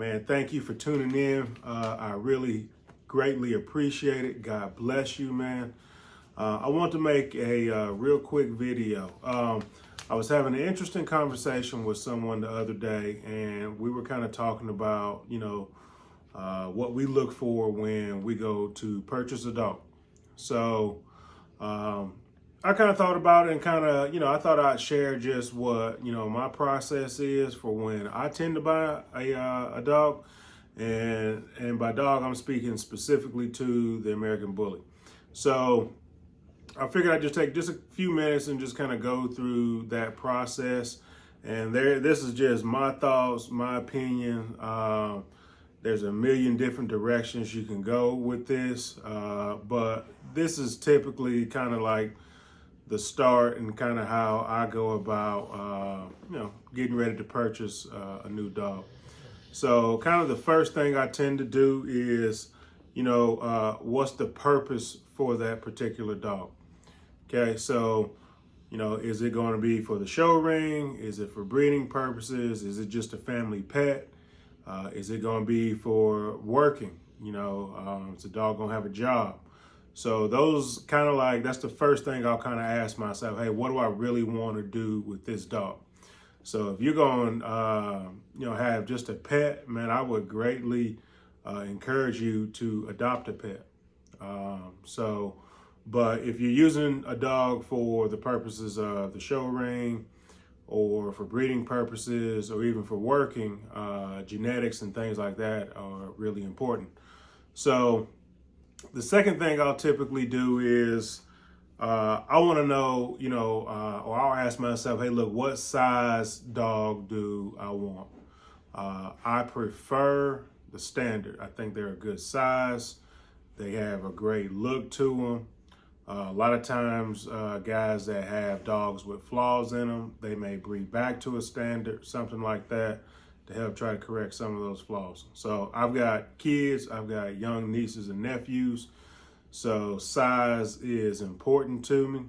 Man, thank you for tuning in. I really greatly appreciate it. God bless you, man. I want to make a real quick video. I was having an interesting conversation with someone the other day, and we were kind of talking about, what we look for when we go to purchase a dog. So I kind of thought about it and I thought I'd share just what, my process is for when I tend to buy a dog. And by dog, I'm speaking specifically to the American Bully. So I figured I'd just take just a few minutes and just kind of go through that process. And this is just my thoughts, my opinion. There's a million different directions you can go with this, but this is typically kind of like the start and kind of how I go about, getting ready to purchase a new dog. So kind of the first thing I tend to do is, what's the purpose for that particular dog? Okay, so, is it going to be for the show ring? Is it for breeding purposes? Is it just a family pet? Is it going to be for working? Is the dog going to have a job? So those kind of like, that's the first thing I'll kind of ask myself, hey, what do I really want to do with this dog? So if you're going, have just a pet, man, I would greatly encourage you to adopt a pet. But if you're using a dog for the purposes of the show ring or for breeding purposes or even for working, genetics and things like that are really important. So the second thing I'll typically do is I want to know, or I'll ask myself, hey, look, what size dog do I want? I prefer the standard. I think they're a good size. They have a great look to them. A lot of times, guys that have dogs with flaws in them, they may breed back to a standard, something like that, to help try to correct some of those flaws. So I've got kids, I've got young nieces and nephews, so size is important to me.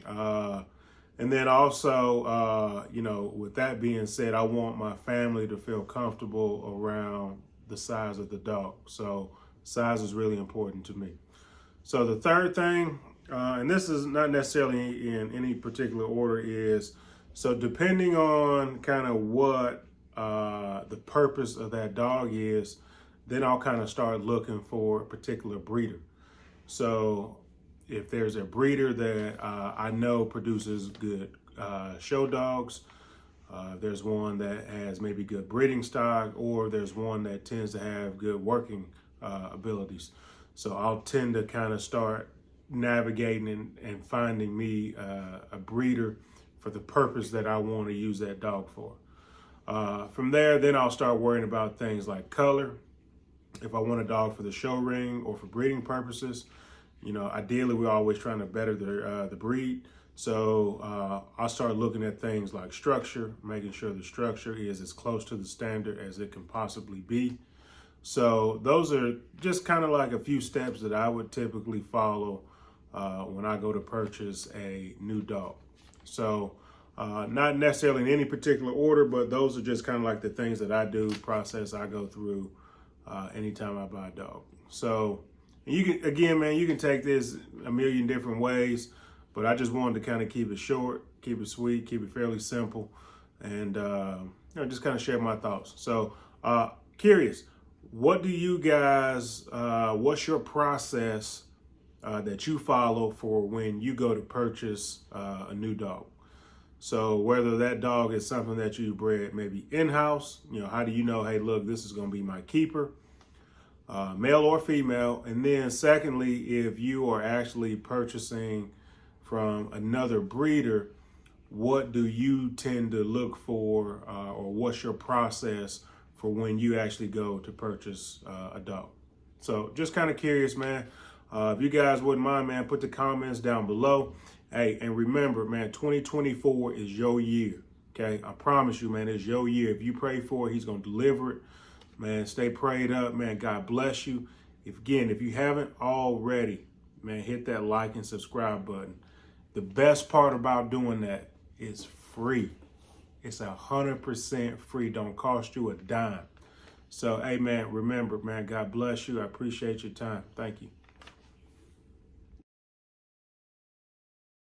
And then also, with that being said, I want my family to feel comfortable around the size of the dog. So size is really important to me. So the third thing, and this is not necessarily in any particular order, is so depending on kind of what the purpose of that dog is, then I'll kind of start looking for a particular breeder. So if there's a breeder that I know produces good show dogs, there's one that has maybe good breeding stock, or there's one that tends to have good working abilities. So I'll tend to kind of start navigating and finding me a breeder for the purpose that I want to use that dog for. From there, then I'll start worrying about things like color. If I want a dog for the show ring or for breeding purposes, ideally we're always trying to better the breed. So I'll start looking at things like structure, making sure the structure is as close to the standard as it can possibly be. So those are just kind of like a few steps that I would typically follow when I go to purchase a new dog. So not necessarily in any particular order, but those are just kind of like the things that I do, process I go through anytime I buy a dog. So you can, again, man, you can take this a million different ways, but I just wanted to kind of keep it short, keep it sweet, keep it fairly simple, and just kind of share my thoughts. So curious, what do you guys, what's your process that you follow for when you go to purchase a new dog? So whether that dog is something that you bred maybe in-house, how do you know, hey, look, this is going to be my keeper, male or female? And then secondly, if you are actually purchasing from another breeder, what do you tend to look for, or what's your process for when you actually go to purchase a dog? So just kind of curious, man. If you guys wouldn't mind, man, put the comments down below. Hey, and remember, man, 2024 is your year, okay? I promise you, man, it's your year. If you pray for it, he's going to deliver it. Man, stay prayed up, man. God bless you. If you haven't already, man, hit that like and subscribe button. The best part about doing that is free. It's 100% free. Don't cost you a dime. So, hey, man, remember, man, God bless you. I appreciate your time. Thank you.